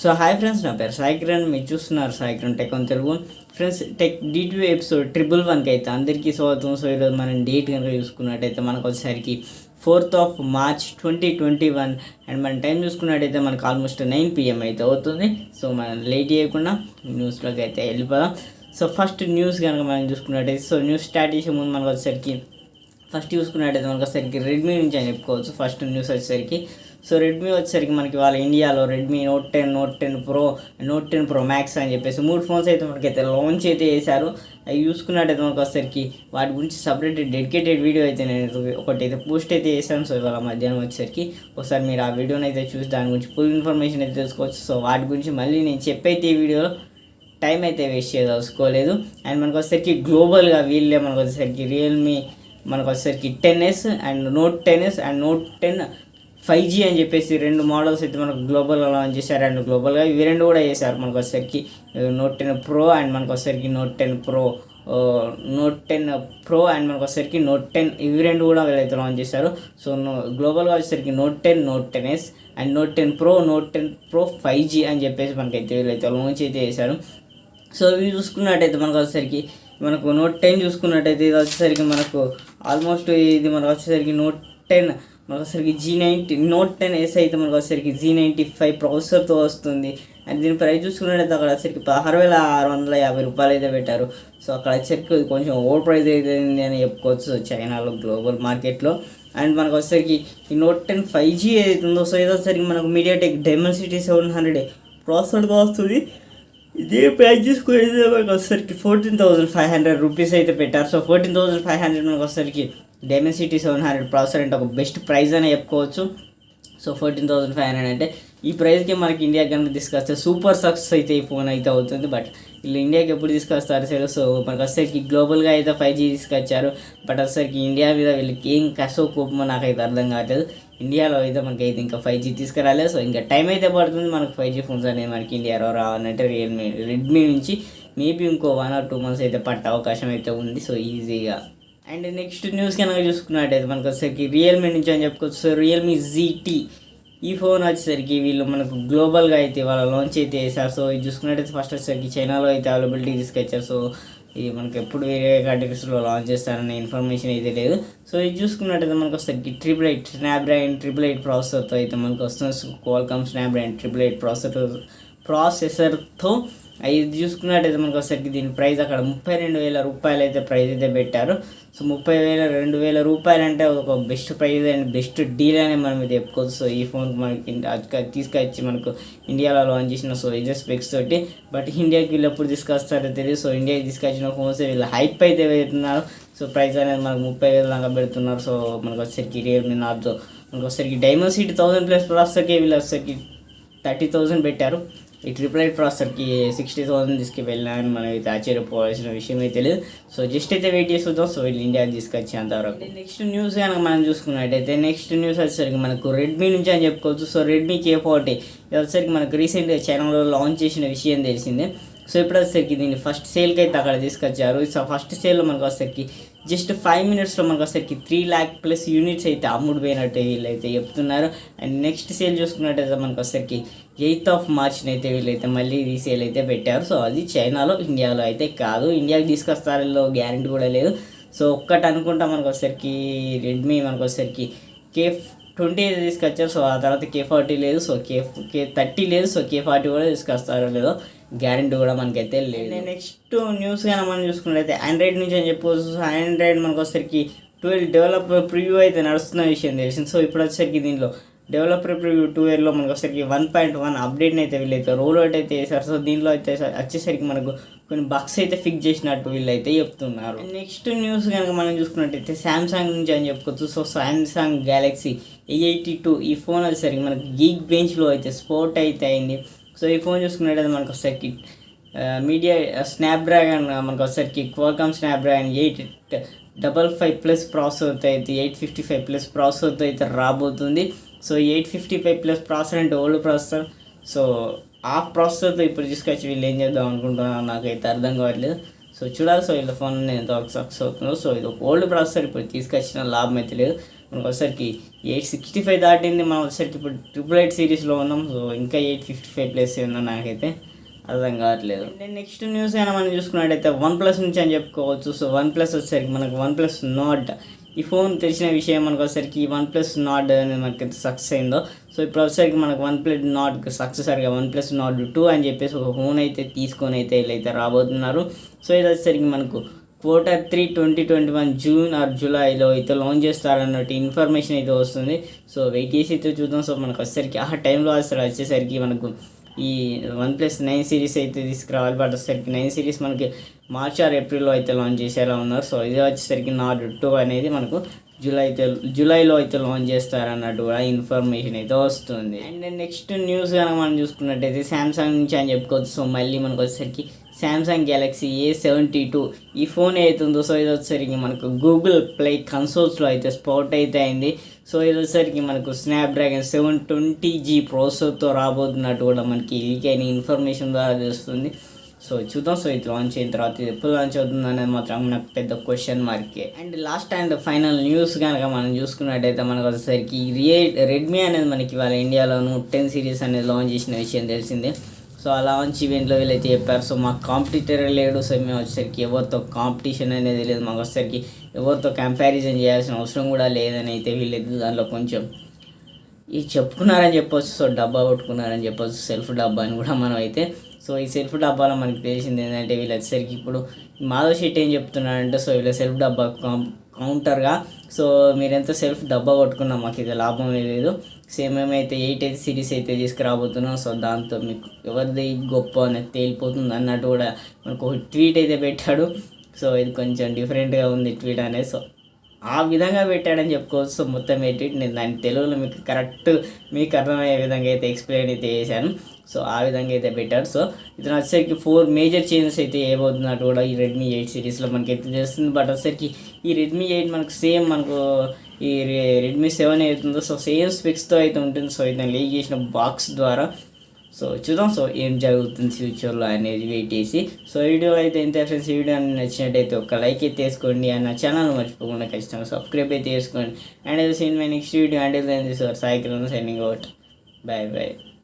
So hi friends, నా పేరు సాయికిరణ్. మీరు చూస్తున్నారు సాయికిరంటెకొంతెలుగు. ఫ్రెండ్స్, టెక్ D2 ఎపిసోడ్ 111కి అయితే అందరికీ స్వాగతం. సో ఈరోజు మనం డేట్ కనుక చూసుకున్నట్టయితే మనకు వచ్చేసరికి 4th March 2021 అండ్ మన టైం చూసుకున్నట్టయితే మనకు ఆల్మోస్ట్ 9 PM అయితే అవుతుంది. సో మనం లేట్ చేయకుండా న్యూస్లోకి అయితే వెళ్ళిపోదాం. సో ఫస్ట్ న్యూస్ కనుక మనం చూసుకున్నట్టయితే, సో న్యూస్ స్టార్ట్ చేసే ముందు మనకు వచ్చేసరికి ఫస్ట్ చూసుకున్నట్టయితే మనకు వచ్చేసరికి రెడ్మీ నుంచి అని చెప్పుకోవచ్చు. ఫస్ట్ న్యూస్ వచ్చేసరికి సో రెడ్మీ వచ్చేసరికి మనకి వాళ్ళ ఇండియాలో Redmi note 10, note 10 pro, note 10 pro max అని చెప్పేసి 3 ఫోన్స్ అయితే మనకైతే లాంచ్ అయితే చేశారు. అవి చూసుకున్నట్టయితే మనకు వచ్చేసరికి వాటి గురించి సపరేట్ డెడికేటెడ్ వీడియో అయితే నేను ఒకటి అయితే పోస్ట్ అయితే చేశాను. సో ఇవాళ మధ్యాహ్నం వచ్చేసరికి ఒకసారి మీరు ఆ వీడియోని అయితే చూసి దాని గురించి ఫుల్ ఇన్ఫర్మేషన్ అయితే తెలుసుకోవచ్చు. సో వాటి గురించి మళ్ళీ నేను చెప్పైతే ఈ వీడియోలో టైం అయితే వేస్ట్ చేయదలుచుకోలేదు. అండ్ మనకు వచ్చేసరికి గ్లోబల్గా వీళ్ళే మనకు వచ్చేసరికి రియల్మీ మనకు వచ్చేసరికి 10s and note 10s and note 10 5G అని చెప్పేసి 2 మోడల్స్ అయితే మనకు గ్లోబల్గా లాంచ్ చేశారు. అండ్ గ్లోబల్గా ఇవి 2 కూడా చేశారు. మనకు వచ్చేసరికి నోట్ 10 ప్రో అండ్ మనకు వచ్చేసరికి note 10 pro, note 10 pro and మనకు వచ్చేసరికి నోట్ 10 ఇవి 2 కూడా వీళ్ళైతే లాంచ్ చేశారు. సో గ్లోబల్గా వచ్చేసరికి note 10, note 10s and note 10 pro, note 10 pro 5G అని చెప్పేసి మనకైతే వీళ్ళైతే లాంచ్ అయితే చేశారు. సో ఇవి చూసుకున్నట్టయితే మనకు వచ్చేసరికి మనకు నోట్ 10 చూసుకున్నట్టయితే ఇది వచ్చేసరికి మనకు ఆల్మోస్ట్ ఇది మనకు వచ్చేసరికి నోట్ 10 మనకు వచ్చేసరికి G90 నోట్ 10s అయితే మనకు వచ్చేసరికి G95 ప్రాసెసర్తో వస్తుంది. అండ్ దీని ప్రైస్ చూసుకున్నట్టయితే అక్కడ వచ్చేసరికి 16,650 రూపాయలు అయితే పెట్టారు. సో అక్కడ వచ్చేసరికి కొంచెం ఓవర్ ప్రైస్ అయితే అని చెప్పుకోవచ్చు చైనాలో గ్లోబల్ మార్కెట్లో. అండ్ మనకు వచ్చేసరికి ఈ నోట్ 10 5G ఏదైతే ఉందో, సో ఇది వచ్చేసరికి మనకు మీడియాటెక్ డైమెన్సిటీ 700 ప్రాసెసర్గా వస్తుంది. ఇదే ప్రైస్ చూసుకునేది మనకు వచ్చేసరికి 14,500 రూపీస్ అయితే పెట్టారు. సో 14,500 మనకు వచ్చేసరికి డైమెన్సిటీ 700 ప్రాసెసర్ అంటే ఒక బెస్ట్ ప్రైస్ అని చెప్పుకోవచ్చు. సో 14,500 అంటే ఈ ప్రైస్కి మనకి ఇండియాకి కనుక తీసుకొస్తే సూపర్ సక్సెస్ అయితే ఈ ఫోన్ అయితే అవుతుంది. బట్ వీళ్ళు ఇండియాకి ఎప్పుడు తీసుకొస్తారు సరే. సో మనకు వచ్చేసరికి గ్లోబల్గా అయితే 5G తీసుకొచ్చారు. బట్ వచ్చేసరికి ఇండియా మీద వీళ్ళకి ఏం కసో కోపమో నాకైతే అర్థం కావట్లేదు. ఇండియాలో అయితే మనకైతే ఇంకా 5G తీసుకురాలేదు. సో ఇంకా టైం అయితే పడుతుంది మనకు 5G ఫోన్స్ అనేది మనకి ఇండియాలో రావాలంటే రెడ్మీ నుంచి మేబీ ఇంకో 1 or 2 months అయితే పట్టే అవకాశం అయితే ఉంది. సో ఈజీగా. అండ్ నెక్స్ట్ న్యూస్ కనుక చూసుకున్నట్టయితే మనకు వచ్చేసరికి రియల్మీ నుంచి అని చెప్పుకోవచ్చు. సో రియల్మీ ZT ఈ ఫోన్ వచ్చేసరికి వీళ్ళు మనకు గ్లోబల్గా అయితే వాళ్ళ లాంచ్ అయితే చేశారు. సో ఇది చూసుకున్నట్టయితే ఫస్ట్ వచ్చేసరికి చైనాలో అయితే అవైలబిలిటీ తీసుకొచ్చారు. సో ఇది మనకి ఎప్పుడు వేరే కంట్రీస్లో లాంచ్ చేస్తారనే ఇన్ఫర్మేషన్ అయితే లేదు. సో ఇది చూసుకున్నట్టయితే మనకు వచ్చేసరికి 888 స్నాప్డ్రాగన్ 888 ప్రాసెసర్తో అయితే మనకు వస్తుంది. క్వాల్కామ్ స్నాప్డ్రాగన్ 888 ప్రాసెసర్తో ఇది చూసుకున్నట్టయితే మనకు వచ్చేసరికి దీని ప్రైస్ అక్కడ 32,000 రూపాయలు అయితే ప్రైస్ అయితే పెట్టారు. సో 2,000 రూపాయలు అంటే ఒక best price and best deal అని మనం ఇది చెప్పుకోవచ్చు. సో ఈ ఫోన్ మనకి తీసుకొచ్చి మనకు ఇండియాలో లాంచ్ చేసిన సో ఇదే స్పెక్స్ తోటి. బట్ ఇండియాకి వీళ్ళు ఎప్పుడు తీసుకొస్తారో తెలియదు. సో ఇండియాకి తీసుకొచ్చిన ఫోన్స్ వీళ్ళు హైప్ అయితే పెడుతున్నారు. సో ప్రైస్ అనేది మనకు 30,000 దాకా పెడుతున్నారు. సో మనకు వచ్చేసరికి రియల్మీ నార్జో మనకు వచ్చేసరికి డైమెన్సిటీ 1000+ ప్రాసెసర్కి వీళ్ళు వచ్చేసరికి 30,000 పెట్టారు. ఈ 888 ప్రాసెసర్కి 60,000 తీసుకువెళ్ళాలని మనం అయితే ఆశ్చర్యపోవాల్సిన విషయం అయితే లేదు. సో జస్ట్ అయితే వెయిట్ చేస్తుందాం. సో వీళ్ళు ఇండియాకి తీసుకొచ్చేంతవరకు. నెక్స్ట్ న్యూస్ కనుక మనం చూసుకున్నట్టయితే నెక్స్ట్ న్యూస్ వచ్చేసరికి మనకు రెడ్మీ నుంచి అని చెప్పుకోవచ్చు. సో రెడ్మీ K40 ఇది వచ్చేసరికి మనకు రీసెంట్గా చైనాలో లాంచ్ చేసిన విషయం తెలిసిందే. సో ఇప్పుడు వచ్చేసరికి దీన్ని ఫస్ట్ సేల్కి అయితే అక్కడ తీసుకొచ్చారు. సో ఫస్ట్ సేల్లో మనకు వచ్చేసరికి జస్ట్ 5 minutesలో మనకు వచ్చేసరికి 3 lakh+ యూనిట్స్ అయితే అమ్ముడుపోయినట్టు వీళ్ళైతే చెప్తున్నారు. అండ్ నెక్స్ట్ సేల్ చూసుకున్నట్టయితే మనకు వచ్చేసరికి 8th March అయితే వీళ్ళైతే మళ్ళీ రీసేల్ అయితే పెట్టారు. సో అది చైనాలో, ఇండియాలో అయితే కాదు. ఇండియాకి తీసుకొస్తారో గ్యారెంటీ కూడా లేదు. సో ఒక్కటి అనుకుంటా మనకు వచ్చేసరికి రెడ్మీ మనకు వచ్చేసరికి K20 అయితే తీసుకొచ్చారు. సో ఆ తర్వాత K40 లేదు. సో K30 లేదు. సో K40 కూడా తీసుకొస్తారో లేదో గ్యారెంటీ కూడా మనకైతే లేదు. నెక్స్ట్ న్యూస్ కానీ మనం చూసుకున్నట్లయితే ఆండ్రాయిడ్ నుంచి అని చెప్పుకోవచ్చు. ఆండ్రాయిడ్ మనకు వచ్చేసరికి 12 డెవలపర్ ప్రివ్యూ అయితే నడుస్తున్న విషయం తెలిసింది. సో ఇప్పుడు వచ్చేసరికి దీనిలో డెవలపర్ ప్రివ్యూ 12లో మనకు వచ్చేసరికి 1.1 అప్డేట్ని అయితే వీళ్ళైతే రోల్ అవుట్ అయితే చేశారు. సో దీనిలో అయితే వచ్చేసరికి మనకు కొన్ని బగ్స్ అయితే ఫిక్స్ చేసినట్టు వీళ్ళైతే చెప్తున్నారు. నెక్స్ట్ న్యూస్ కనుక మనం చూసుకున్నట్టయితే శాంసంగ్ నుంచి అని చెప్పుకోవచ్చు. సో శాంసంగ్ గ్యాలక్సీ A82 ఈ ఫోన్ వచ్చేసరికి మనకు గీక్ బెంచ్లో అయితే స్పోర్ట్ అయితే అయింది. సో ఈ ఫోన్ చూసుకున్నట్టయితే మనకు వచ్చేసరికి మీడియా స్నాప్డ్రాగన్ మనకు వచ్చేసరికి క్వాల్కామ్ స్నాప్డ్రాగన్ 855+ ప్రాసెసర్తో అయితే 855+ ప్రాసెసర్తో అయితే రాబోతుంది. సో 855+ ప్రాసెసర్ అంటే ఓల్డ్ ప్రాసెసర్. సో ఆ ప్రాసెసర్తో ఇప్పుడు తీసుకొచ్చి వీళ్ళు ఏం చేద్దాం అనుకుంటున్నారో నాకైతే అర్థం కావట్లేదు. సో చూడాలి. సో వీళ్ళ ఫోన్ ఎంతవరకు సక్సెస్ అవుతుందో. సో ఇది ఒక ఓల్డ్ ప్రాసెసర్ ఇప్పుడు తీసుకొచ్చిన లాభం అయితే లేదు. మనకు వచ్చేసరికి 865 దాటింది. మనం వచ్చేసరికి ఇప్పుడు 888 సిరీస్లో ఉన్నాం. సో ఇంకా 855 ప్లస్ ఉందో నాకైతే అర్థం కావట్లేదు. నేను నెక్స్ట్ న్యూస్ అయినా మనం చూసుకున్నట్టయితే వన్ ప్లస్ నుంచి అని చెప్పుకోవచ్చు. సో వన్ ప్లస్ వచ్చేసరికి మనకు వన్+ప్లస్ నాట్ ఈ ఫోన్ తెలిసిన విషయం. మనకు వచ్చేసరికి ఈ వన్+ప్లస్ నాట్ అనేది మనకి సక్సెస్ అయిందో. సో ఇప్పుడు వచ్చేసరికి మనకు వన్+ప్లస్ నాట్ సక్సెస్ అయ్యగా వన్+ప్లస్ నాట్ 2 అని చెప్పేసి ఒక ఫోన్ అయితే తీసుకొని అయితే వీళ్ళైతే రాబోతున్నారు. సో ఇది వచ్చేసరికి మనకు Q3 2021 జూన్ ఆర్ జూలైలో అయితే లాంచ్ చేస్తారన్నట్టు ఇన్ఫర్మేషన్ అయితే వస్తుంది. సో వెయిట్ చేసి అయితే చూద్దాం. సో మనకు వచ్చేసరికి ఆ టైంలో అసలు వచ్చేసరికి మనకు ఈ వన్+ప్లస్ 9 సిరీస్ అయితే తీసుకురావాలి. బట్ వచ్చేసరికి 9 సిరీస్ మనకి మార్చ్ ఆర్ ఏప్రిల్లో అయితే లాంచ్ చేసేలా ఉన్నారు. సో ఇది వచ్చేసరికి నాట్ 2 అనేది మనకు జూలైలో అయితే లాంచ్ చేస్తారన్నట్టు కూడా ఇన్ఫర్మేషన్ అయితే వస్తుంది. అండ్ నెక్స్ట్ న్యూస్ కనుక మనం చూసుకున్నట్టయితే శాంసంగ్ నుంచి అని చెప్పుకోవచ్చు. సో మళ్ళీ మనకు వచ్చేసరికి శాంసంగ్ గెలాక్సీ A72 ఈ ఫోన్ అవుతుందో. సో ఇది వచ్చేసరికి మనకు గూగుల్ ప్లే కన్సోల్స్లో అయితే స్పాట్ అయితే అయింది. సో ఇది వచ్చేసరికి మనకు స్నాప్డ్రాగన్ 720G ప్రాసెసర్తో రాబోతున్నట్టు కూడా మనకి లీక్ అయిన ఇన్ఫర్మేషన్ ద్వారా తెలుస్తుంది. సో చూద్దాం. సో ఇది లాంచ్ అయిన తర్వాత ఇది ఎప్పుడు లాంచ్ అవుతుంది అనేది మాత్రం నాకు పెద్ద క్వశ్చన్ మార్కే. And last and final news కనుక మనం చూసుకున్నట్టయితే మనకు వచ్చేసరికి రెడ్మీ అనేది మనకి వాళ్ళ ఇండియాలోను 10 సిరీస్ అనేది లాంచ్ చేసిన విషయం తెలిసిందే. సో ఆ లాంచ్ ఈవెంట్లో వీళ్ళైతే చెప్పారు. సో మాకు కాంపిటీటర్ లేడు. సో మేము వచ్చేసరికి ఎవరితో కాంపిటీషన్ అనేది లేదు. మాకు వచ్చేసరికి ఎవరితో కంపారిజన్ చేయాల్సిన అవసరం కూడా లేదని అయితే వీళ్ళైతే దాంట్లో కొంచెం ఇది చెప్పుకున్నారని చెప్పొచ్చు. సో డబ్బా కొట్టుకున్నారని చెప్పొచ్చు, సెల్ఫ్ డబ్బా అని కూడా మనం అయితే. సో ఈ సెల్ఫ్ డబ్బాలో మనకి తెలిసింది ఏంటంటే వీళ్ళు వచ్చేసరికి ఇప్పుడు మాధవ్ షెట్టి ఏం చెప్తున్నారంటే, సో వీళ్ళ సెల్ఫ్ డబ్బా కౌంటర్గా సో మీరెంత సెల్ఫ్ డబ్బా కొట్టుకున్నా మాకు ఇది లాభం లేదు. సేమ్ మేమైతే 8 సిరీస్ అయితే తీసుకురాబోతున్నాం. సో దాంతో మీకు ఎవరిది గొప్ప అనేది తేలిపోతుంది అన్నట్టు కూడా మనకు ఒక ట్వీట్ అయితే పెట్టాడు. సో ఇది కొంచెం డిఫరెంట్గా ఉంది ట్వీట్ అనేది. సో ఆ విధంగా పెట్టాడని చెప్పుకోవచ్చు. సో మొత్తం ఎడిట్ నేను దాని తెలుగులో మీకు కరెక్ట్ మీకు అర్థమయ్యే విధంగా అయితే ఎక్స్ప్లెయిన్ అయితే చేశాను. సో ఆ విధంగా అయితే పెట్టాడు. సో ఇది వచ్చేసరికి 4 మేజర్ చేంజెస్ అయితే ఏమవుతున్నట్టు కూడా ఈ రెడ్మీ 8 సిరీస్లో మనకి అయితే తెలుస్తుంది. బట్ వచ్చేసరికి ఈ రెడ్మీ 8 మనకు సేమ్ మనకు ఈ రెడ్మీ 7 అవుతుందో సో సేమ్ స్పెక్స్తో అయితే ఉంటుంది. సో ఇది లీక్ చేసిన బాక్స్ ద్వారా. సో చూద్దాం. సో ఏం జరుగుతుంది ఫ్యూచర్లో అనేది వెయిట్ చేసి. సో వీడియోలో అయితే ఎంత ఫ్రెండ్స్, వీడియో నచ్చినట్టయితే ఒక లైక్ అయితే వేసుకోండి. అండ్ నా ఛానల్ మర్చిపోకుండా ఖచ్చితంగా సబ్స్క్రైబ్ అయితే చేసుకోండి. And seen my next video. And Saikiran signing out. Bye bye.